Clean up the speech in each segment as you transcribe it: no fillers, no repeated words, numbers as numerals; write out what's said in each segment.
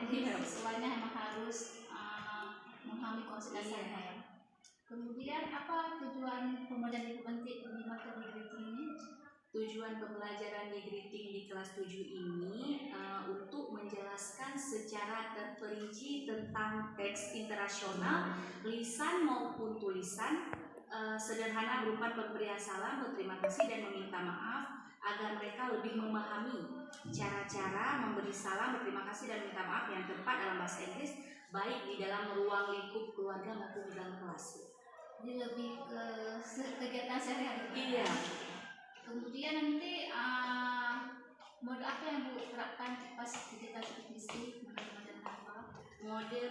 Jadi siswanya memang harus memahami konsep dasarnya ya. Kemudian apa tujuan pembelajaran ibu nanti di materi greeting ini? Tujuan pembelajaran di greeting di kelas 7 ini untuk menjelaskan secara terperinci tentang teks internasional, lisan maupun tulisan, sederhana berupa pemberian salam, berterima kasih dan meminta maaf, agar mereka lebih memahami cara-cara memberi salam, berterima kasih dan meminta maaf yang tepat dalam bahasa Inggris, baik di dalam ruang lingkup keluarga maupun di dalam kelas. Jadi lebih ke kegiatan sehari-hari. Iya. Kemudian nanti model apa yang Bu terapkan pas ketika diskusi model apa? Model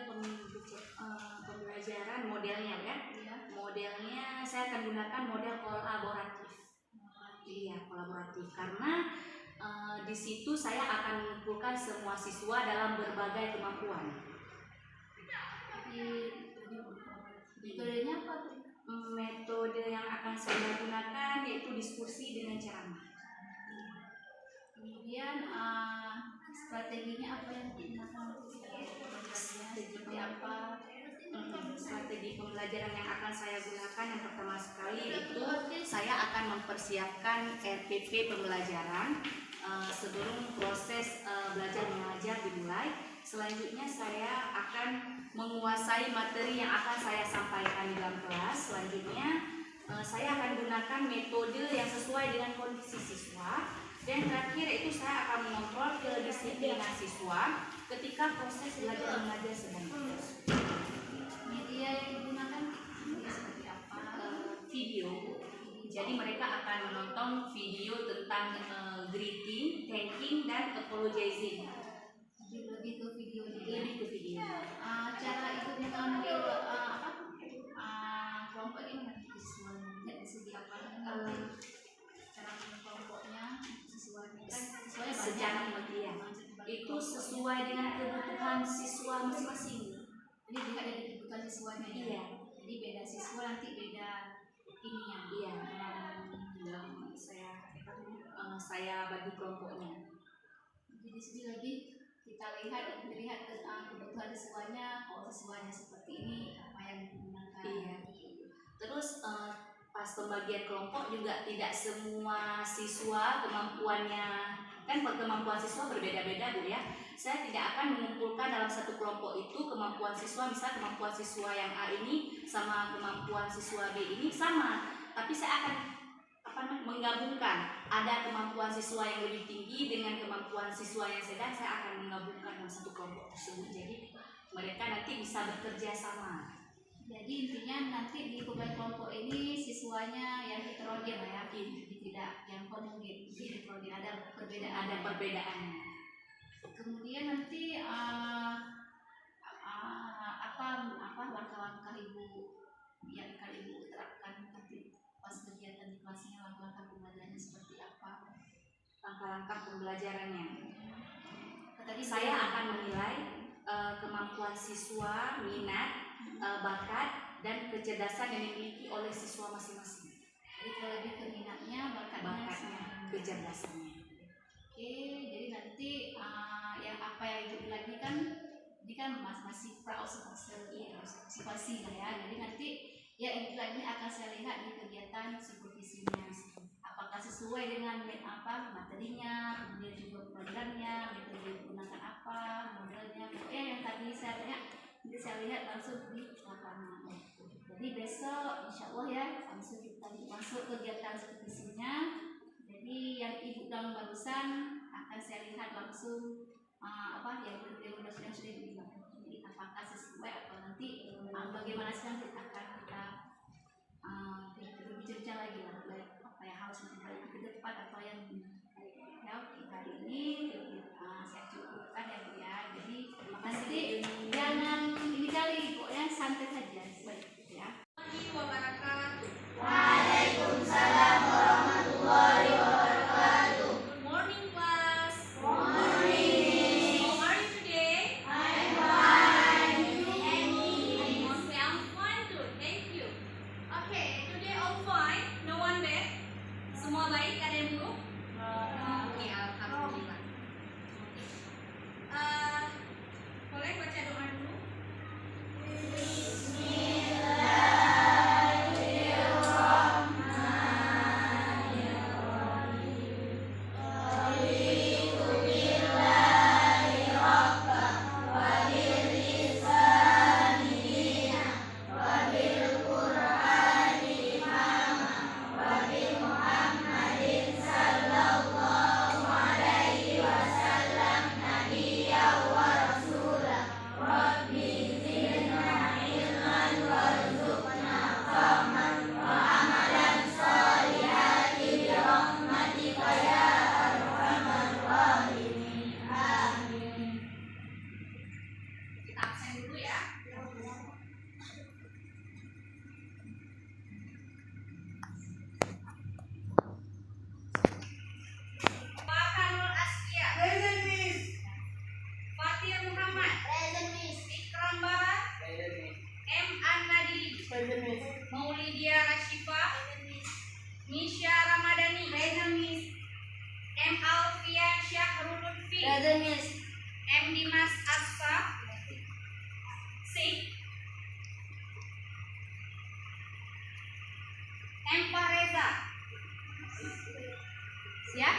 pembelajaran modelnya ya. Iya. Modelnya saya akan gunakan model kolaboratif. Iya, kolaboratif karena di situ saya akan mengumpulkan semua siswa dalam berbagai kemampuan. Metodenya apa? Metode yang akan saya gunakan yaitu diskusi dengan ceramah. Kemudian strateginya apa yang digunakan? Seperti apa? Strategi pembelajaran yang akan saya gunakan yang pertama sekali itu saya akan mempersiapkan RPP pembelajaran sebelum proses belajar mengajar dimulai. Selanjutnya saya akan menguasai materi yang akan saya sampaikan di dalam kelas. Selanjutnya saya akan gunakan metode yang sesuai dengan kondisi siswa. Dan terakhir itu saya akan mengontrol kedisiplinan siswa ketika proses belajar mengajar sedang berlangsung. Media yang digunakan seperti apa? Video. Jadi mereka akan menonton video tentang greeting, thanking, dan apologizing. Lebih ke video. Lebih ke video. Cara ikut mengambil kelompok ini dari segi apa? Cara kelompoknya sesuai secara media. Itu sesuai dengan kebutuhan siswa masing-masing. Jadi juga dari kebutuhan siswanya. Iya. Jadi beda siswa nanti beda ininya. Iya. Dalam saya bagi kelompoknya. Jadi di sini lagi kita lihat kebutuhan siswanya, kalau siswanya seperti ini apa yang digunakan. Iya. Terus pas pembagian kelompok juga tidak semua siswa kemampuannya, kan kemampuan siswa berbeda-beda Bu ya. Saya tidak akan mengumpulkan dalam satu kelompok itu kemampuan siswa, misal kemampuan siswa yang A ini sama kemampuan siswa B ini sama, tapi saya akan menggabungkan. Ada kemampuan siswa yang lebih tinggi dengan kemampuan siswa yang sedang, saya akan menggabungkan dalam satu kelompok tersebut. Jadi mereka nanti bisa bekerja sama. Jadi intinya nanti di pembagian kelompok ini siswanya yang heterogen ya, tidak yang homogen, heterogen, ada perbedaannya. Kemudian nanti apa langkah-langkah ibu yang akan ibu terapkan nanti pas kegiatan di kelasnya, langkah-langkah pembelajarannya seperti apa? Langkah-langkah pembelajarannya. Tadi saya akan menilai kemampuan siswa, minat, bakat, dan kecerdasan yang dimiliki oleh siswa masing-masing. Jadi lebih ke minatnya, bakatnya, kecerdasannya. Oke, jadi nanti yang apa yang ibu bilang ini kan masih pra-observasi ya. Jadi nanti ya ibu ini akan saya lihat di kegiatan supervisinya. Apakah sesuai dengan materinya, kemudian juga pelajarannya, metode digunakan apa, modelnya. Yang tadi saya tanya, nanti saya lihat langsung di lapangan. Jadi besok insya Allah ya langsung kita masuk kegiatan supervisinya. Jadi yang ibu bilang barusan akan saya lihat langsung yang sudah dilakukan. Jadi apakah sesuai atau nanti bagaimana sih nanti akan kita berbicara lagi lah, apa yang harus diperbaiki ke depan atau yang hari ini saya cukupkan ya Bu ya. Jadi nanti jangan ini kali pokoknya santai saja ya. Waalaikumsalam warahmatullahi wabarakatuh. Good morning, class. Morning. How are you today? I'm fine. Okay, I'm fine too. Thank you. Okay, today all fine. No one bad. Semua baik, ada yang buruk? Oke, alhamdulillah. M. Fahreza. Siap?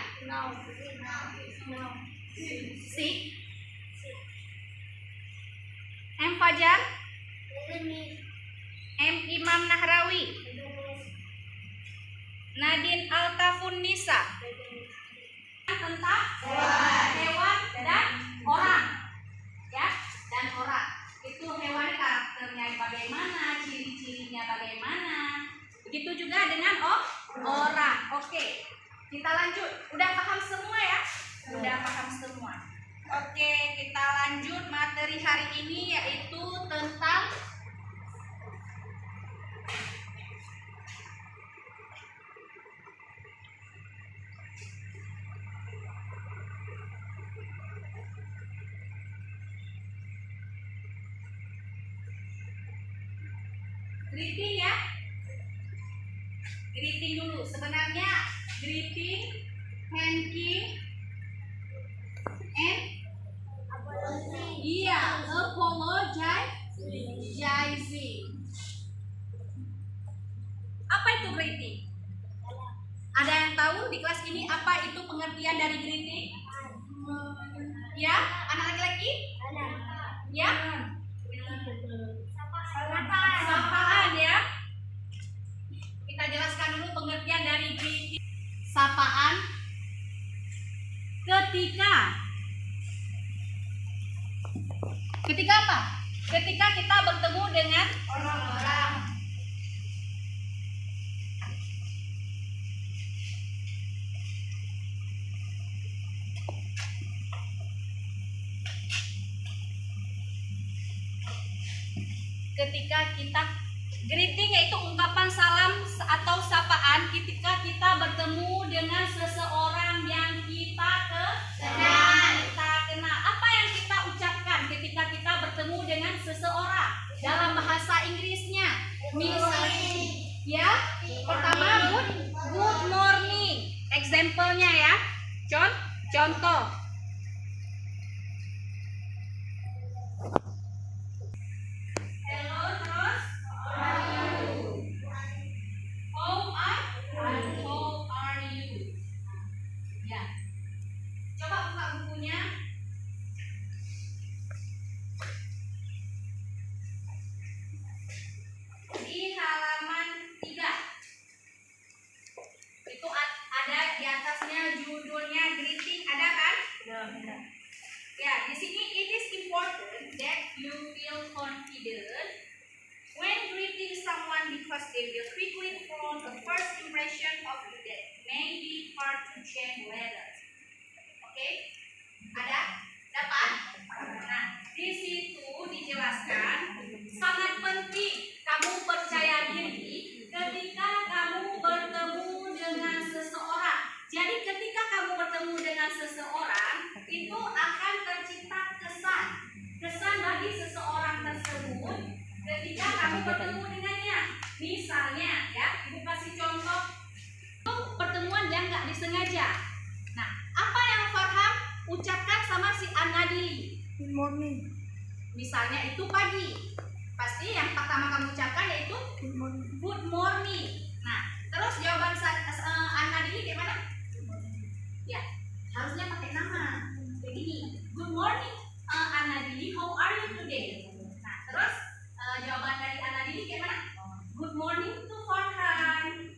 Sik. M. Fajar. M. Imam Nahrawi. Nadine Altafun Nisa. Tentang hewan dan orang, ya, dan orang. Itu hewan karakternya bagaimana, ciri-cirinya bagaimana. Begitu juga dengan orang. Oke, kita lanjut. Udah paham semua ya? Udah paham semua. Oke, kita lanjut materi hari ini yaitu tentang greeting ya. Greeting dulu. Sebenarnya greeting, thanking, and apologizing. Apa itu greeting? Ada yang tahu di kelas ini apa itu pengertian dari greeting? Ya, anak laki-laki? Ya? Sapaan ya. Kita jelaskan dulu pengertian dari greeting. Sapaan ketika apa? Ketika kita bertemu dengan orang-orang. Ketika kita greeting yaitu ungkapan salam atau sapaan ketika kita bertemu dengan seseorang yang kita kenal. Apa yang kita ucapkan ketika kita bertemu dengan seseorang dalam bahasa Inggrisnya? Misalnya, ya, pertama good morning. Example-nya ya. Contoh. Ya, di sini it is important that you feel confident when greeting someone because they will quickly form a first impression of you that may be hard to change later. Oke? Ada? Dapat? Nah, di situ dijelaskan sangat penting kamu percaya diri ketika kamu bertemu dengan seseorang. Jadi ketika kamu bertemu dengan seseorang, itu akan tercipta kesan bagi seseorang tersebut ketika kamu bertemu dengannya. Misalnya, ya, ibu kasih contoh, itu pertemuan yang nggak disengaja. Nah, apa yang Farham ucapkan sama si Anadili? Good morning. Misalnya itu pagi, pasti yang pertama kamu ucapkan yaitu Good morning. good morning. Nah, terus jawaban Anadili gimana? Ya, harusnya pakai nama. Begini, good morning Anadili, how are you today? Nah, terus jawaban dari Anadili gimana? Good morning to Farhan.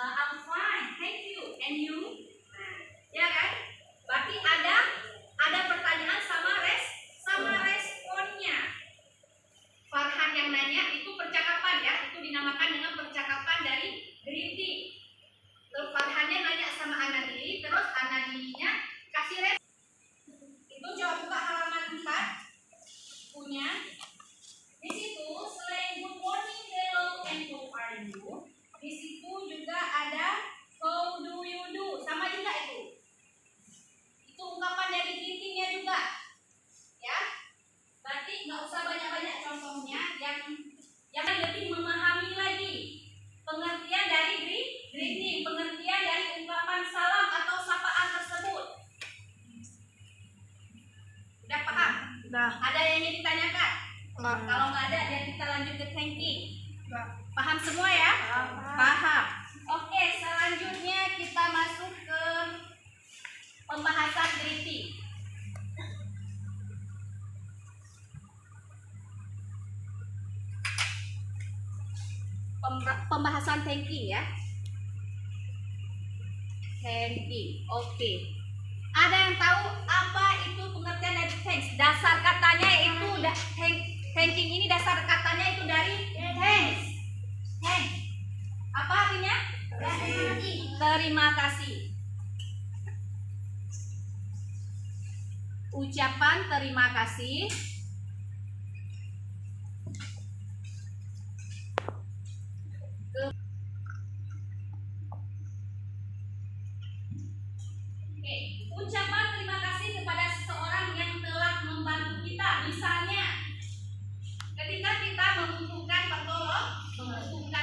I'm fine, thank you. And you? Nah, ya kan? Berarti ada pertanyaan sama responnya. Farhan yang nanya itu percakapan ya, itu dinamakan dengan percakapan dari greeting. Terus Farhannya nanya sama Anadili, terus Anadilinya kasih respon. Itu coba buka halaman 4 punya. Di situ selain good morning, hello, and how are you, di situ juga ada how do you do, sama juga itu. Itu ungkapan dari greetingnya juga, ya. Berarti nggak usah banyak-banyak contohnya, yang lebih memahami lagi pengertian dari greeting, pengertian dari ungkapan salam atau sapaan tersebut. Udah paham? Udah. Ada yang ingin ditanyakan? Enggak. Kalau nggak ada, dan kita lanjut ke thanking. Enggak. Paham semua ya? Paham. Paham. tulisan thanking ya. Thanking. Oke. Ada yang tahu apa itu pengertian dari thanks? Dasar katanya itu thanking ini dasar katanya itu dari thanks. Thanks. Apa artinya? Terima kasih. Ucapan terima kasih ucapan terima kasih kepada seseorang yang telah membantu kita. Misalnya, ketika kita membutuhkan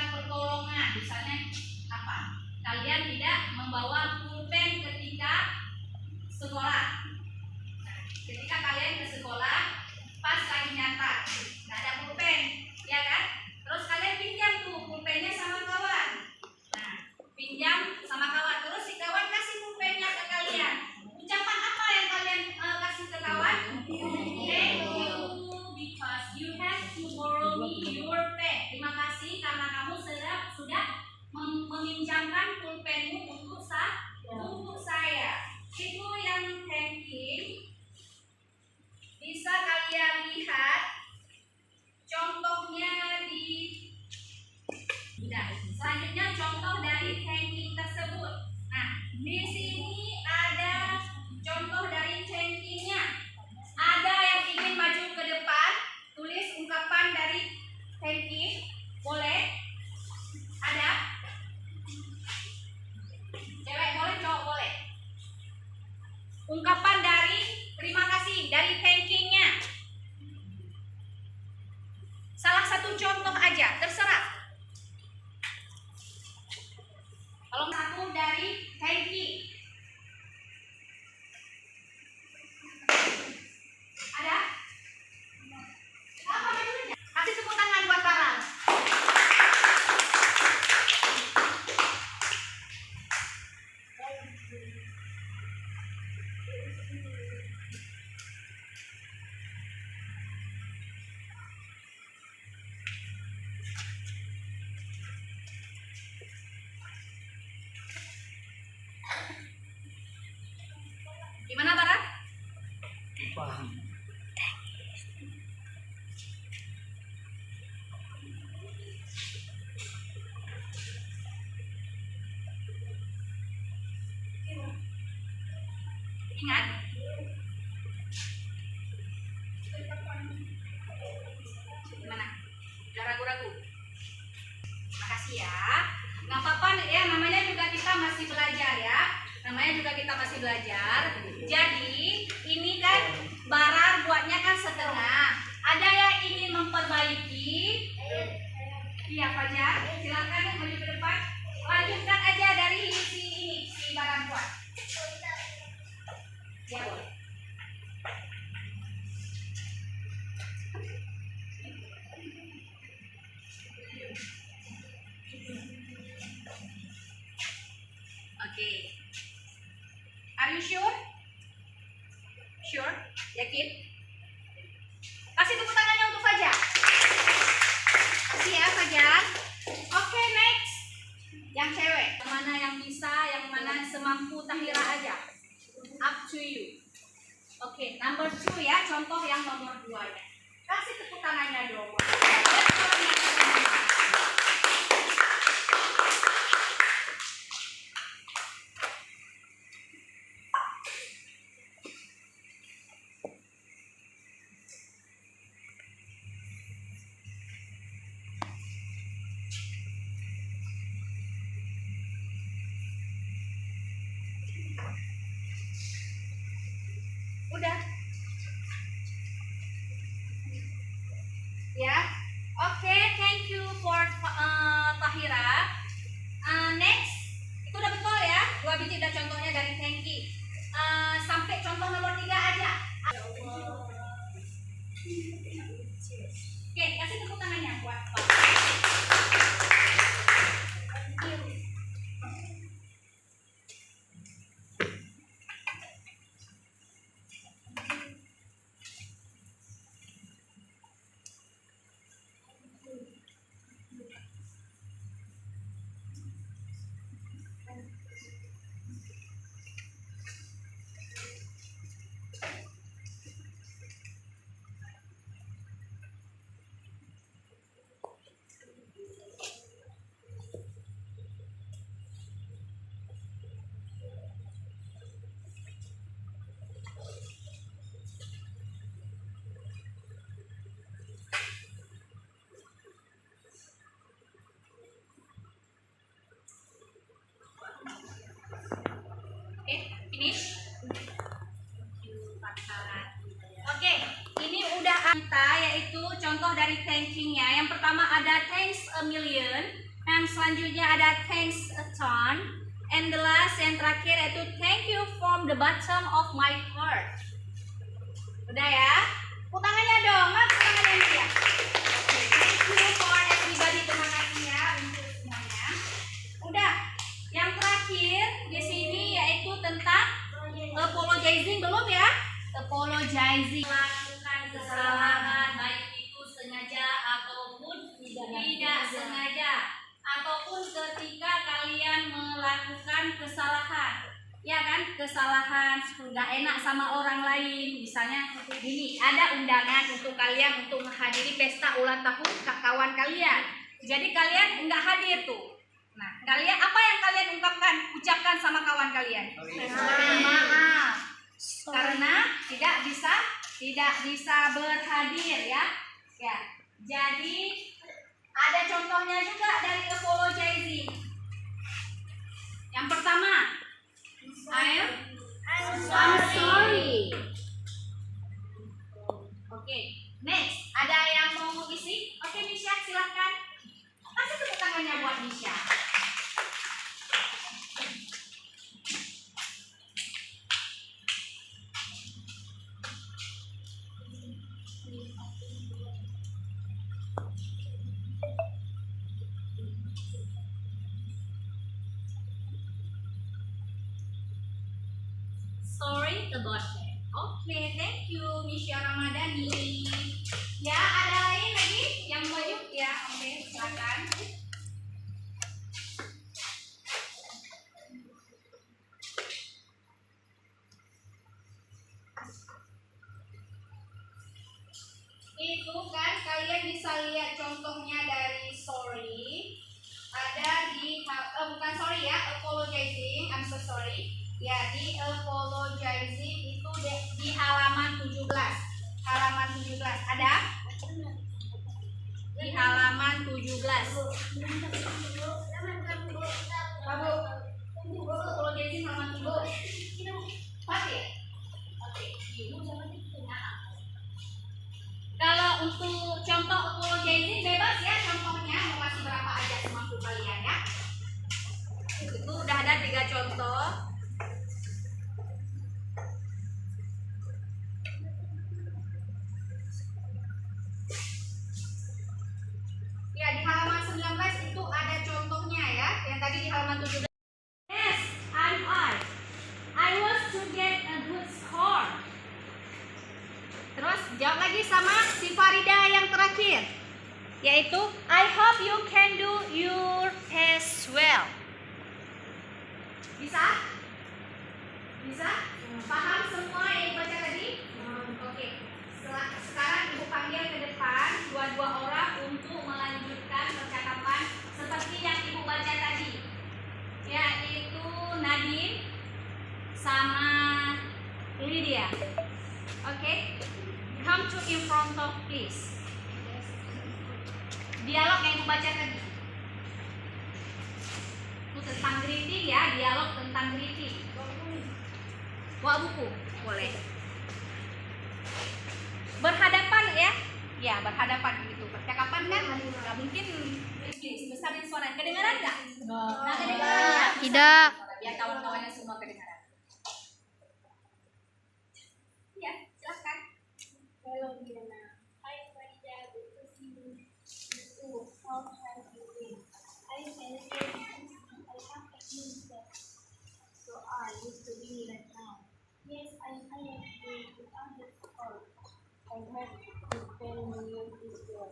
pertolongan, misalnya apa? Kalian tidak membawa pulpen ketika sekolah. Nah, ketika kalian ke sekolah, pas lagi nyatat, nggak ada pulpen, ya kan? Terus kalian pinjam tuh pulpennya sama kawan. Nah, pinjam sama kawan. Terus si kawan kasih pulpennya ke kalian. Ucapan apa yang kalian kasih ke kawan? Thank you because you have to borrow me your pen. Terima kasih karena kamu sudah meminjamkan pulpenmu untuk saya. Itu yang thanking. Bisa kalian lihat contohnya di selanjutnya contoh dari thanking tersebut. Nah, di sini ada contoh dari thankingnya. Ada yang ingin maju ke depan, tulis ungkapan dari thanking. Boleh? Ada? Cewek boleh, cowok boleh. Ungkapan dari terima kasih, dari thankingnya. Salah satu contoh aja, terserah. Kalau satu dari thanking. Ada? Apa maksudnya? Kasih tepuk tangan buat Farah. Gimana Barat? Paham. Ingat. Gimana? Udah ragu-ragu? Makasih ya. Nggak apa-apa ya, namanya juga kita masih belajar ya. Namanya juga kita masih belajar. Jadi ini kan Barar buatnya kan setengah. Ada yang ingin memperbaiki? Iya Fajar, silakan maju ke depan. Lanjutkan aja dari si Barar buat. Ya boleh. Oke. Are you sure? Sure? Yakin? Kasih tepuk tangannya untuk Fajar. Kasih ya Fajar. Oke, next. Yang cewek. Yang mana yang bisa, yang mana semampu Tahira aja. Up to you. Oke, number 2 ya. Contoh yang nomor 2 ya. Kasih tepuk tangannya dong. Udah. Ya. Oke, thank you for Tahira. Next. Itu udah betul ya. 2 biji udah contohnya dari thank you. Sampai contoh nomor 3 aja. Oke, kasih tepuk tangannya buat Pak. Finish? Oke, ini udah kita yaitu contoh dari thankingnya. Yang pertama ada thanks a million, dan selanjutnya ada thanks a ton, and the last yang terakhir yaitu thank you from the bottom of my heart. Udah ya? Tepuk tangannya dong, tepuk tangannya ini ya. Oke, thank you for everybody, terima kasih ya untuk semuanya. Udah, yang terakhir di sini yaitu tentang apologizing, belum ya? Apologizing, melakukan kesalahan baik itu sengaja ataupun tidak sengaja, ataupun ketika kalian melakukan kesalahan, ya kan, kesalahan nggak enak sama orang lain. Misalnya gini, ada undangan untuk kalian untuk menghadiri pesta ulang tahun kawan kalian, jadi kalian nggak hadir tuh. Nah, kalian apa yang kalian ucapkan sama kawan kalian? Maaf karena tidak bisa berhadir ya. Ya. Jadi ada contohnya juga dari apologizing. Yang pertama, I'm sorry. Oke, next. Ada yang mau isi? Oke, Misha silahkan. Kasih tepuk tangannya buat Misha. Sorry about that. Oke, thank you Misha Ramadhani. Ya, ada lain lagi yang mau yuk ya? Oke, silakan. Itu kan kalian bisa lihat contohnya dari sorry. Ada di bukan sorry ya, apologizing. I'm so sorry. Ya, di apologizing itu di halaman 17. Halaman 17 ada? Di halaman 17. Babu, apologizing halaman 17. Oke. Kalau untuk contoh apologizing bebas ya, contohnya mau kasih berapa aja semampu kalian ya. Itu udah ada 3 contoh. Ya, di halaman 19 itu ada contohnya ya, yang tadi di halaman 17. Yes, I was to get a good score. Terus jawab lagi sama si Farida yang terakhir, yaitu I hope you can do your test well. Bisa? Bisa? Paham semua yang baca tadi? Oke. Sekarang ibu panggil ke depan dua-dua orang untuk melanjutkan percakapan seperti yang ibu baca tadi, yaitu Nadine sama Lydia. Oke? Come to in front of please. Dialog yang ibu baca tadi. Itu tentang greeting ya, dialog tentang greeting. Bawa buku, boleh. Berhadapan ya? Ya, berhadapan gitu. Percakapan kan nggak mungkin please besarin suara. Kedengaran nggak? Nggak kedengaran ya? Tidak. Biar kawan-kawannya semua kedengaran. Ya, silahkan. Hello, Diana. Hi, Farida. Good to see you. How have you been? I celebrate and I have a new step. So are you studying right now? Yes, I am going to other school. I have to spend New this year.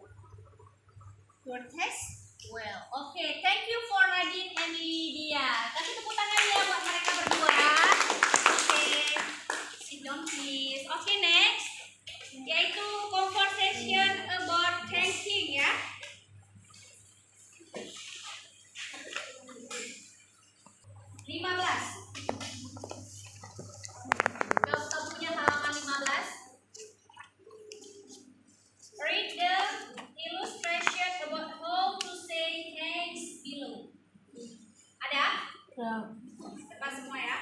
Your test? Well, okay. Thank you for Nadine and Lydia. Kasih tepuk tangan ya buat mereka berdua. Okay. Sit down please. Okay, next. Yaitu conversation about thanking ya. 15. Kalau punya halaman 15. Read the illustration about how to say thanks below. Ada? Ya. Cepat semua ya.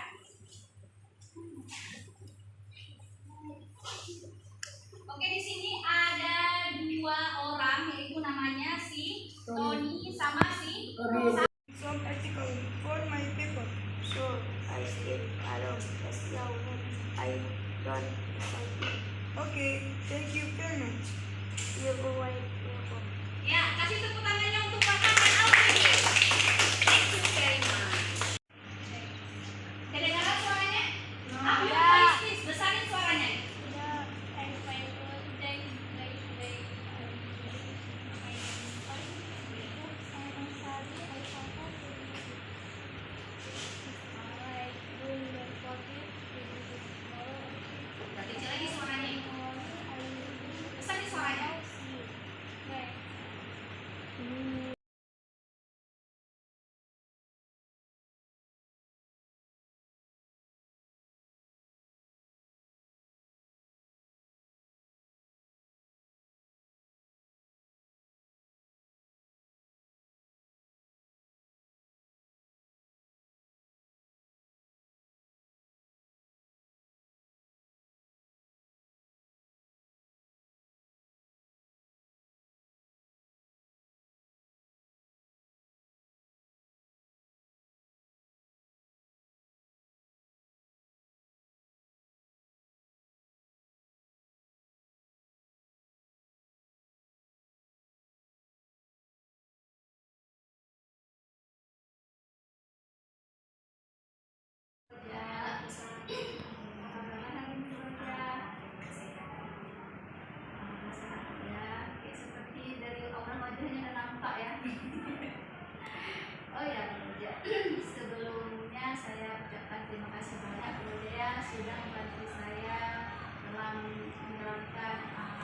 Oh ya, Bu Dia. Sebelumnya saya ucapkan terima kasih banyak Bu Dia sudah membantu saya dalam menjalankan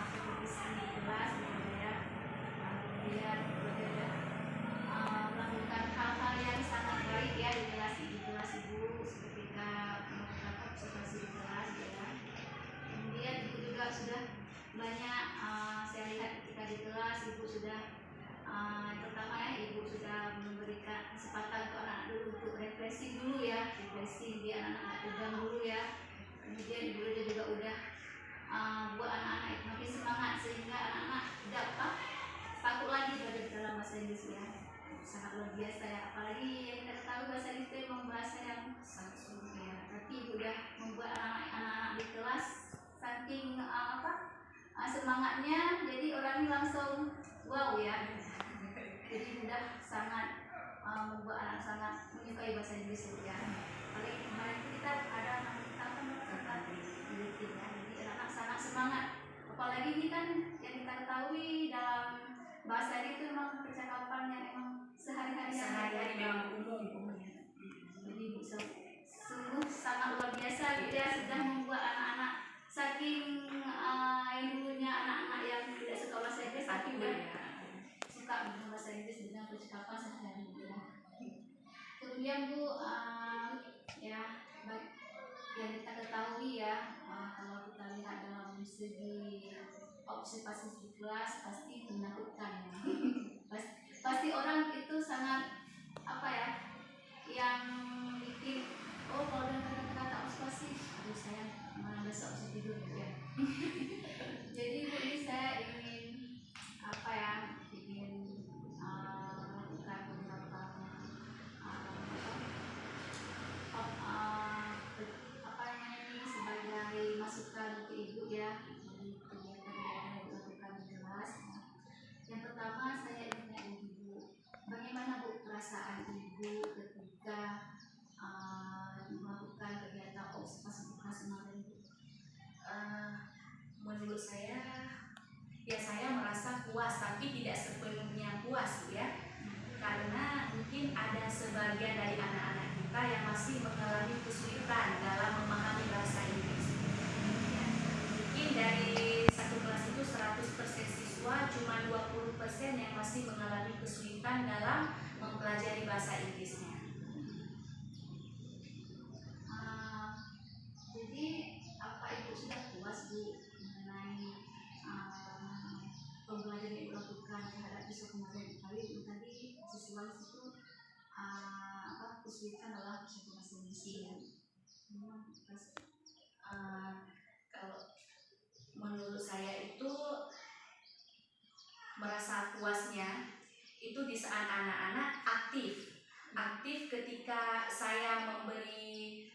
kompetisi di kelas Bu Dia. Kemudian Bu Dia melakukan hal-hal yang sangat baik ya di kelas Ibu, ketika melakukan observasi di kelas ya. Kemudian Ibu juga sudah banyak saya lihat ketika di kelas Ibu sudah pertama ya Ibu sudah memberikan kesempatan untuk anak-anak dulu untuk refreshing dulu ya, refreshing biar anak-anak tegang dulu ya. Kemudian Ibu juga udah buat anak-anak itu makin semangat sehingga anak-anak tidak takut lagi belajar dalam bahasa Inggris ya. Sangat luar biasa ya, apalagi yang kita tahu bahasa Inggris itu memang bahasa yang sangat sulit ya. Tapi Ibu udah membuat anak-anak di kelas saking semangatnya, jadi orangnya langsung wow ya. Jadi sudah sangat membuat anak sangat menyukai bahasa Inggris ya. Paling kemarin kita ada anak kita kan tentang editing ya. Jadi anak sangat semangat. Apalagi ini kan yang kita ketahui dalam bahasa ini itu memang percakapan yang memang sehari-hari memang umum ya. Jadi sungguh sangat luar biasa dia sudah membuat anak-anak saking yang dulunya anak-anak yang tidak suka bahasa Inggris tapi udah suka bahasa Inggris dengan percakapan sehari-hari ya. Kemudian Bu ya baik yang kita ketahui ya kalau kita lihat dalam segi observasi di kelas pasti menakutkan ya. Pasti orang itu sangat apa ya yang bikin kalau dengan kata-kata observasi aduh saya malah besok bisa tidur ya. Jadi Bu ini saya ingin apa ya ingin melakukan beberapa apa namanya ini sebagai masukan ke Ibu ya dari kegiatan yang dilakukan di kelas. Yang pertama saya ingin tanya Ibu, bagaimana Bu perasaan Ibu ketika melakukan kegiatan observasi di kelas kemarin? Menurut saya ya saya merasa puas tapi tidak sepenuhnya puas ya, karena mungkin ada sebagian dari anak-anak kita yang masih mengalami kesulitan dalam memahami bahasa Inggris ya. Mungkin dari satu kelas itu 100% siswa cuma 20% yang masih mengalami kesulitan dalam mempelajari bahasa Inggrisnya. Jadi apa Ibu sudah puas Bu mengenai pembelajaran yang dilakukan terhadap siswa kemarin? Kali tadi siswa itu kesulitan adalah bahasa Inggris. Kalau menurut saya itu merasa puasnya itu di saat anak-anak aktif ketika saya memberi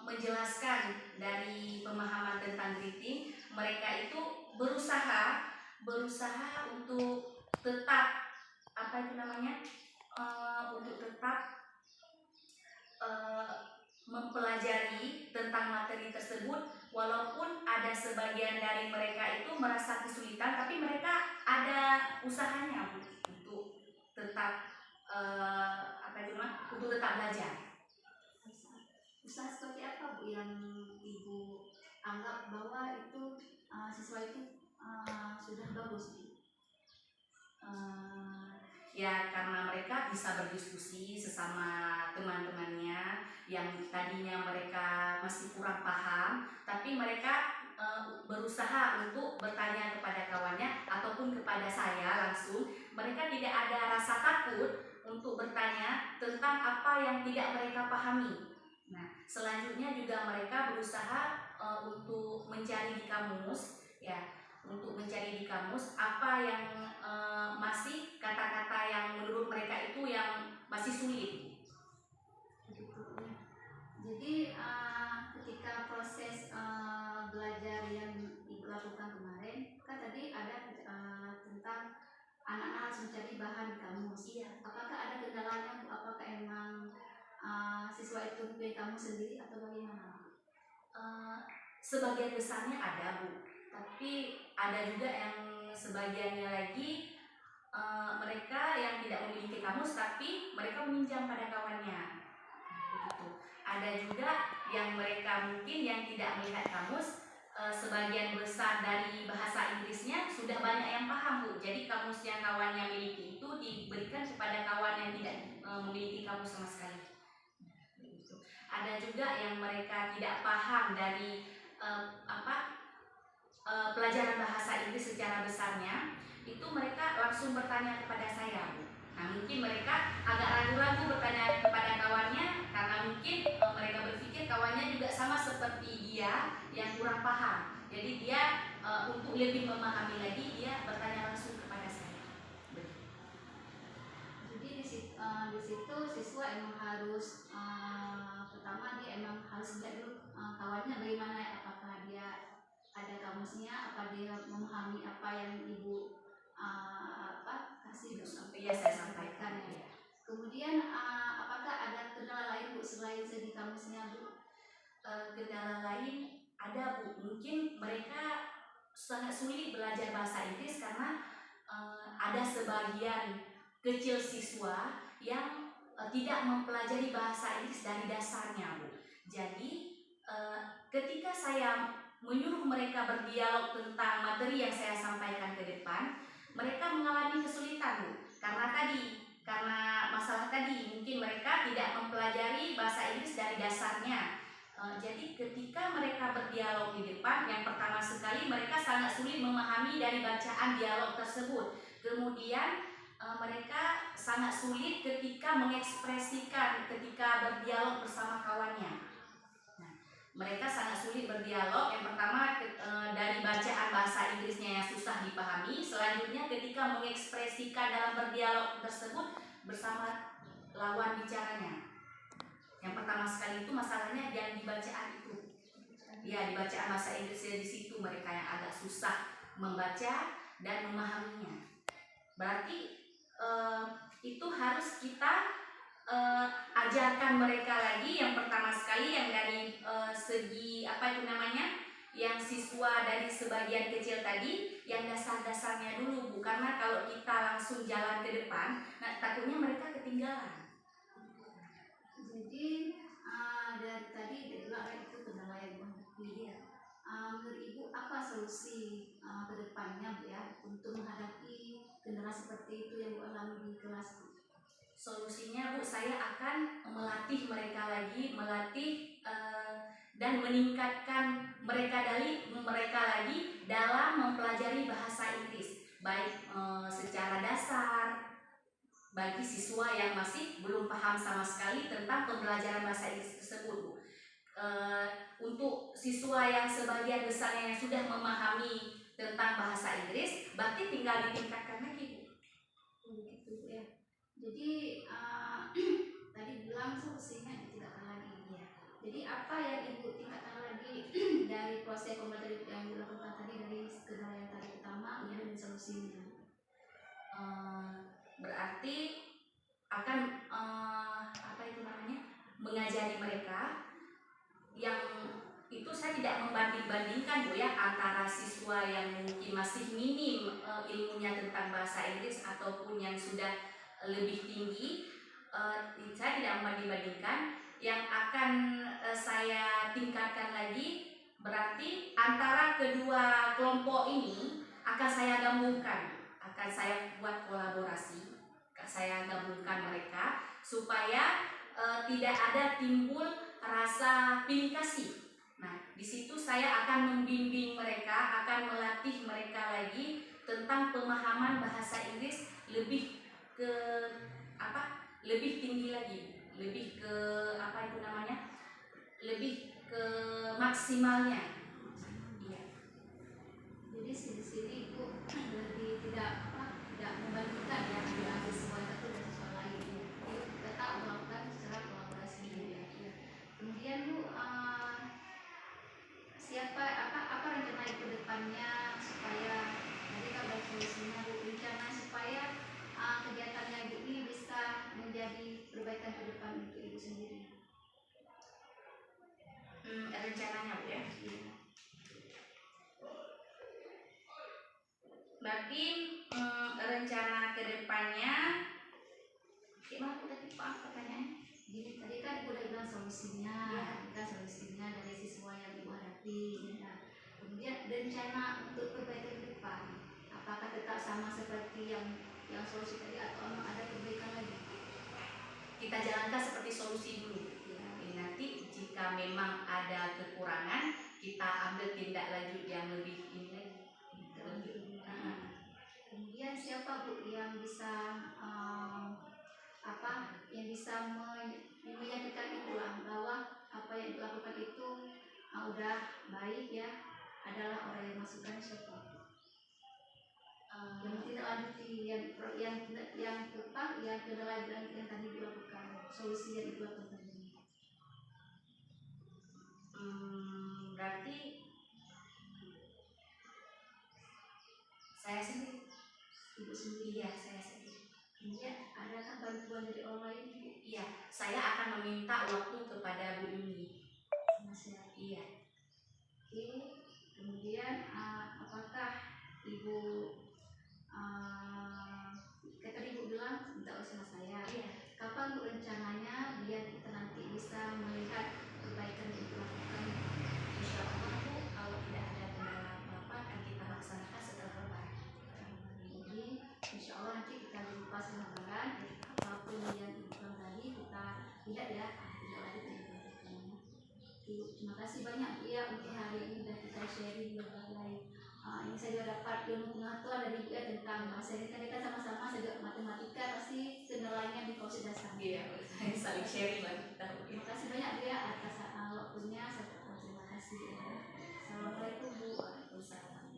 menjelaskan dari pemahaman tentang greeting. Mereka itu berusaha untuk tetap untuk tetap mempelajari tentang materi tersebut, walaupun ada sebagian dari mereka itu merasa kesulitan, tapi mereka ada usahanya untuk tetap untuk tetap belajar. Usaha seperti apa Bu yang Ibu anggap bahwa itu siswa itu sudah bagus Bu? Ya karena mereka bisa berdiskusi sesama teman-temannya yang tadinya mereka masih kurang paham, tapi mereka berusaha untuk bertanya kepada kawannya ataupun kepada saya langsung. Mereka tidak ada rasa takut untuk bertanya tentang apa yang tidak mereka pahami. Nah, selanjutnya juga mereka berusaha untuk mencari di kamus ya, untuk mencari di kamus apa yang masih kata-kata yang menurut mereka itu yang masih sulit. Jadi ketika proses belajar yang Ibu lakukan kemarin kan tadi ada tentang anak-anak harus mencari bahan di kamus. Iya. Apakah ada kendalanya Bu? Apakah emang siswa itu punya kamus sendiri atau bagaimana? Sebagian besarnya ada Bu, tapi ada juga yang sebagiannya lagi mereka yang tidak memiliki kamus tapi mereka meminjam pada kawannya. Begitu. Ada juga yang mereka mungkin yang tidak melihat kamus, sebagian besar dari bahasa Inggrisnya sudah banyak yang paham, Bu. Jadi kamus yang kawannya miliki itu diberikan kepada kawan yang tidak memiliki kamus sama sekali. Begitu. Ada juga yang mereka tidak paham dari pelajaran bahasa Inggris secara besarnya, itu mereka langsung bertanya kepada saya, Bu. Nah, mungkin mereka agak ragu-ragu bertanya kepada kawannya karena mungkin mereka berpikir kawannya juga sama seperti dia yang kurang paham. Jadi dia untuk lebih memahami lagi dia bertanya langsung kepada saya. Jadi di situ siswa emang harus pertama dia emang harus lihat dulu kawannya bagaimana, apakah dia ada kamusnya, apa dia memahami apa yang ibu kasih Iya, saya sampaikan ya. Kemudian apakah ada kendala lain, Bu, selain segi kamusnya, Bu? Kendala lain ada, Bu. Mungkin mereka sangat sulit belajar bahasa Inggris karena ada sebagian kecil siswa yang tidak mempelajari bahasa Inggris dari dasarnya, Bu. Jadi ketika saya menyuruh mereka berdialog tentang materi yang saya sampaikan ke depan, mereka mengalami kesulitan, Bu. Karena masalah tadi mungkin mereka tidak mempelajari bahasa Inggris dari dasarnya. Jadi ketika mereka berdialog di depan, yang pertama sekali mereka sangat sulit memahami dari bacaan dialog tersebut. Kemudian mereka sangat sulit ketika mengekspresikan ketika berdialog bersama kawannya. Mereka sangat sulit berdialog. Yang pertama dari bacaan bahasa Inggrisnya yang susah dipahami. Selanjutnya ketika mengekspresikan dalam berdialog tersebut bersama lawan bicaranya. Yang pertama sekali itu masalahnya yang di bacaan itu. Ya, di bacaan bahasa Inggrisnya di situ mereka yang agak susah membaca dan memahaminya. Berarti itu harus kita ajarkan mereka lagi. Yang pertama sekali yang dari segi yang siswa dari sebagian kecil tadi, yang dasar-dasarnya dulu, Bu. Karena kalau kita langsung jalan ke depan, nah takutnya mereka ketinggalan. Jadi dari tadi dibilang itu kendala yang menghadapi dia. Menurut Ibu apa solusi ke depannya, Bu, ya, untuk menghadapi kendala seperti itu yang Bu alami di kelas, Bu? Solusinya, Bu, saya akan melatih mereka lagi, dan meningkatkan mereka lagi dalam mempelajari bahasa Inggris, baik secara dasar bagi siswa yang masih belum paham sama sekali tentang pembelajaran bahasa Inggris tersebut, Bu. Untuk siswa yang sebagian besarnya yang sudah memahami tentang bahasa Inggris, berarti tinggal ditingkatkan lagi, Bu. Begitu, Bu, ya. Jadi tadi bilang solusinya ditingkatkan lagi, ya. Jadi apa yang Ibu tingkatkan lagi dari proses pembelajaran yang dilakukan tadi, dari kendala yang tadi pertama, kemudian dan solusinya? Berarti akan mengajari mereka yang itu. Saya tidak membanding-bandingkan, Bu, ya, antara siswa yang mungkin masih minim ilmunya tentang bahasa Inggris ataupun yang sudah lebih tinggi. Saya tidak membanding-bandingkan. Yang akan saya tingkatkan lagi berarti antara kedua kelompok ini akan saya gabungkan, akan saya buat kolaborasi, saya gabungkan mereka supaya tidak ada timbul rasa pilih kasih. Nah, di situ saya akan membimbing mereka, akan melatih mereka lagi tentang pemahaman bahasa Inggris lebih ke lebih tinggi lagi, lebih ke lebih ke maksimalnya. Iya. Jadi di sini Ibu lebih tidak membandingkan ya antara siswa satu dan siswa lain, ya. Tetap melakukan secara kolaborasi, ya. Kemudian, Bu, apa rencana Ibu ke depannya supaya nanti kalau ada solusinya, Bu, rencana supaya kegiatannya Ibu ini bisa menjadi perbaikan ke depan untuk Ibu sendiri? Rencananya, Bu, ya. Berarti rencana ke bilang solusinya, Ya. kita solusinya dari siswa yang ibu hadapi. Ya. Kemudian rencana untuk perbaikan ke depan, apakah tetap sama seperti yang solusi tadi atau memang ada perbaikan lagi? Kita jalankan seperti solusi dulu. Ya. Nanti jika memang ada kekurangan, kita ambil tindak lanjut yang lebih ini lagi. Kemudian siapa Bu yang bisa yang bisa meyakinkan ulang bahwa apa yang dilakukan itu udah baik ya, adalah orang yang masukkan siapa? Yang tidak lanjuti yang tepat yang tindak yang tadi dilakukan, solusi yang dilakukan tadi. Berarti saya sendiri. Ibu sendiri. Iya, saya sendiri. Kemudian adakah bantuan dari orang lain Bu? Iya, saya akan meminta waktu kepada Bu Yuni. Nasihat. Iya. Oke. Kemudian apakah Ibu tadi Ibu bilang minta usaha saya. Iya. Kapan Bu rencananya biar kita nanti bisa melihat perbaikan yang dilakukan? Insya Allah Bu, kalau tidak ada kendala apa akan kita laksanakan setelah Lebaran. Jadi insya Allah nanti kita lupa lebaran, apapun yang dilakukan tadi kita lihat ya, tidak lagi dilakukan. Ibu, terima kasih banyak Bu ya untuk hari ini sudah kita sharing berbagai ini saya juga dapat ilmu pengetahuan dari Ibu ya tentang bahasa ini. Kita sama-sama sejak matematika pasti kendalanya di proses dasar. Iya, saling sharing lah kita. Terima kasih banyak Bu ya atas waktunya. Saya terima kasih. Assalamualaikum Bu. Waalaikumsalam.